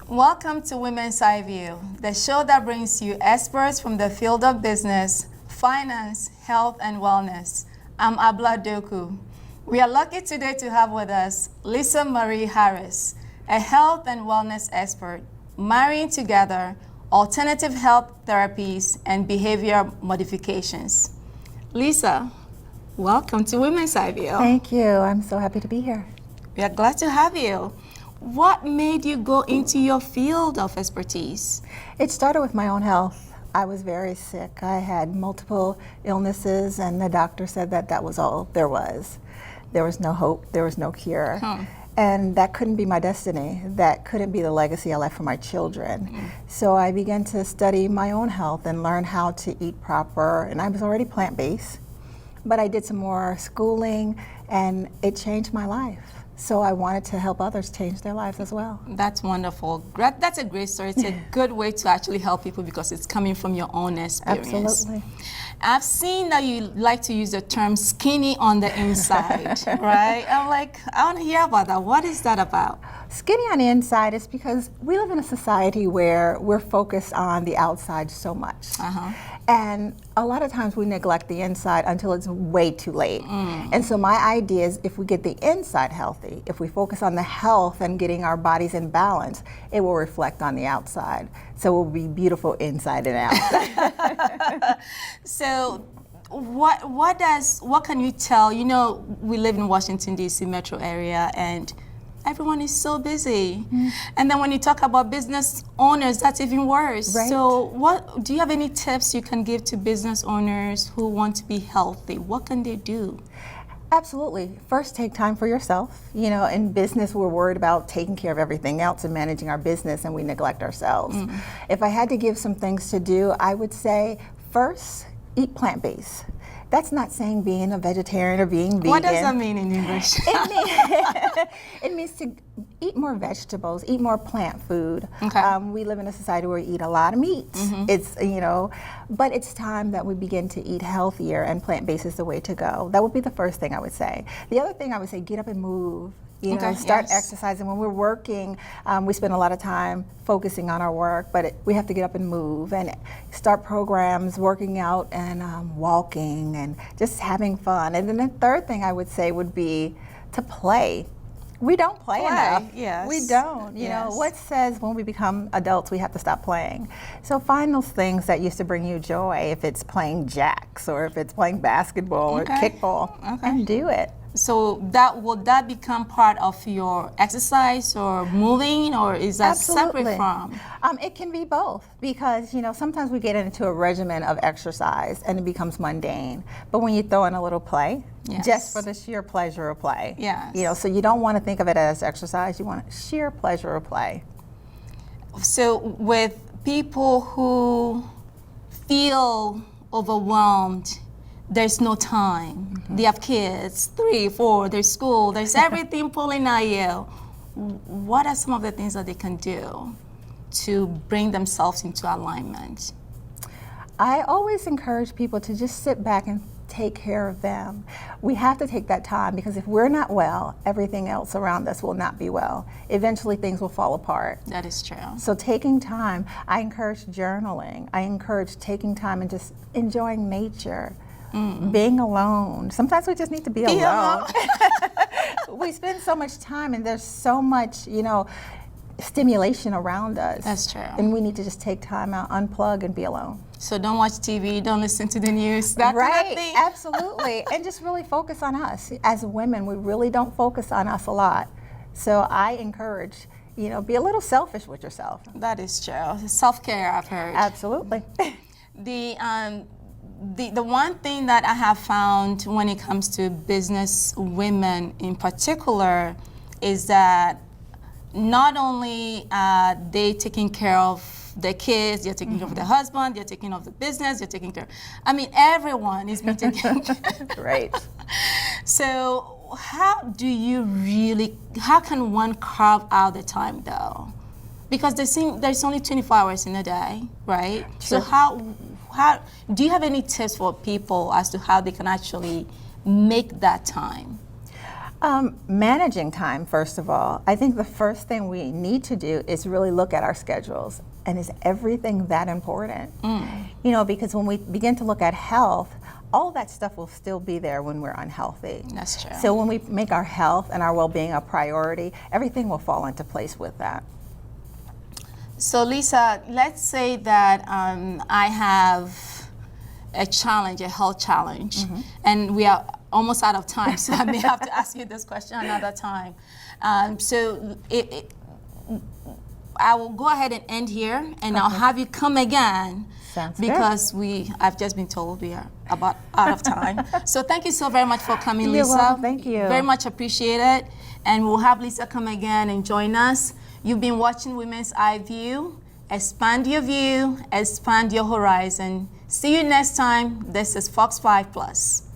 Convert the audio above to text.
Welcome to Women's Eye View, the show that brings you experts from the field of business, finance, health, and wellness. I'm Abla Doku. We are lucky today to have with us Lisa Marie Harris, a health and wellness expert, marrying together alternative health therapies and behavior modifications. Lisa, welcome to Women's Eye View. Thank you. I'm so happy to be here. We are glad to have you. What made you go into your field of expertise? It started with my own health. I was very sick. I had multiple illnesses, and the doctor said that that was all there was. There was no hope. There was no cure. And that couldn't be my destiny. That couldn't be the legacy I left for my children. So I began to study my own health and learn how to eat proper. And I was already plant-based, but I did some more schooling, and it changed my life. So I wanted to help others change their lives as well. That's wonderful. That's a great story. It's a good way to actually help people because it's coming from your own experience. Absolutely. I've seen that you like to use the term skinny on the inside, right? I'm like, I want to hear about that. What is that about? Skinny on the inside is because we live in a society where we're focused on the outside so much. And a lot of times we neglect the inside until it's way too late. And so my idea is if we get the inside healthy, if we focus on the health and getting our bodies in balance, it will reflect on the outside. So it will be beautiful inside and out. So what can you tell? You know, we live in Washington, D.C. metro area, and everyone is so busy. And then when you talk about business owners, that's even worse. Right. So do you have any tips you can give to business owners who want to be healthy? What can they do? Absolutely. First, take time for yourself. You know, in business, we're worried about taking care of everything else and managing our business, and we neglect ourselves. If I had to give some things to do, I would say, first, eat plant-based. That's not saying being a vegetarian or being vegan. What does that mean in English? It means to eat more vegetables, eat more plant food. Okay. We live in a society where we eat a lot of meat. It's, you know, but it's time that we begin to eat healthier, and plant-based is the way to go. That would be the first thing I would say. The other thing I would say, get up and move. You know, start exercising. When we're working, we spend a lot of time focusing on our work, but we have to get up and move and start programs, working out and walking and just having fun. And then the third thing I would say would be to play. We don't play enough. Yes. We don't. You know, what says when we become adults we have to stop playing? So find those things that used to bring you joy, if it's playing jacks or if it's playing basketball or kickball, and do it. So will that become part of your exercise or moving, or is that separate from? It can be both, because you know sometimes we get into a regimen of exercise and it becomes mundane. But when you throw in a little play, just for the sheer pleasure of play, you know, so you don't want to think of it as exercise. You want sheer pleasure of play. So with people who feel overwhelmed, there's no time. They have kids, 3, 4, there's school, there's everything pulling at you. What are some of the things that they can do to bring themselves into alignment? I always encourage people to just sit back and take care of them. We have to take that time, because if we're not well, everything else around us will not be well. Eventually things will fall apart. That is true. So taking time, I encourage journaling. I encourage taking time and just enjoying nature. Being alone. Sometimes we just need to be alone. We spend so much time and there's so much, you know, stimulation around us. That's true. And we need to just take time out, unplug, and be alone. So don't watch TV, don't listen to the news, that right, kind of thing. Absolutely. And just really focus on us. As women, we really don't focus on us a lot. So I encourage, you know, be a little selfish with yourself. That is true. Self-care, I've heard. Absolutely. The one thing that I have found when it comes to business women in particular is that not only are they taking care of their kids, they're taking care of their husband, they're taking care of the business, they're taking care. I mean, everyone is being taken care of. Right. So how can one carve out the time though? Because there's only 24 hours in a day, right? Sure. So how do you have any tips for people as to how they can actually make that time? Managing time, first of all. I think the first thing we need to do is really look at our schedules. And is everything that important? You know, because when we begin to look at health, all that stuff will still be there when we're unhealthy. That's true. So when we make our health and our well-being a priority, everything will fall into place with that. So Lisa, let's say that I have a challenge, a health challenge, and we are almost out of time, so I may have to ask you this question another time. I will go ahead and end here, and I'll have you come again. Sounds because I've just been told we are about out of time. So thank you so very much for coming, Lisa. You're welcome. Thank you. Very much appreciate it. And we'll have Lisa come again and join us. You've been watching Women's Eye View. Expand your view, expand your horizon. See you next time. This is Fox 5 Plus.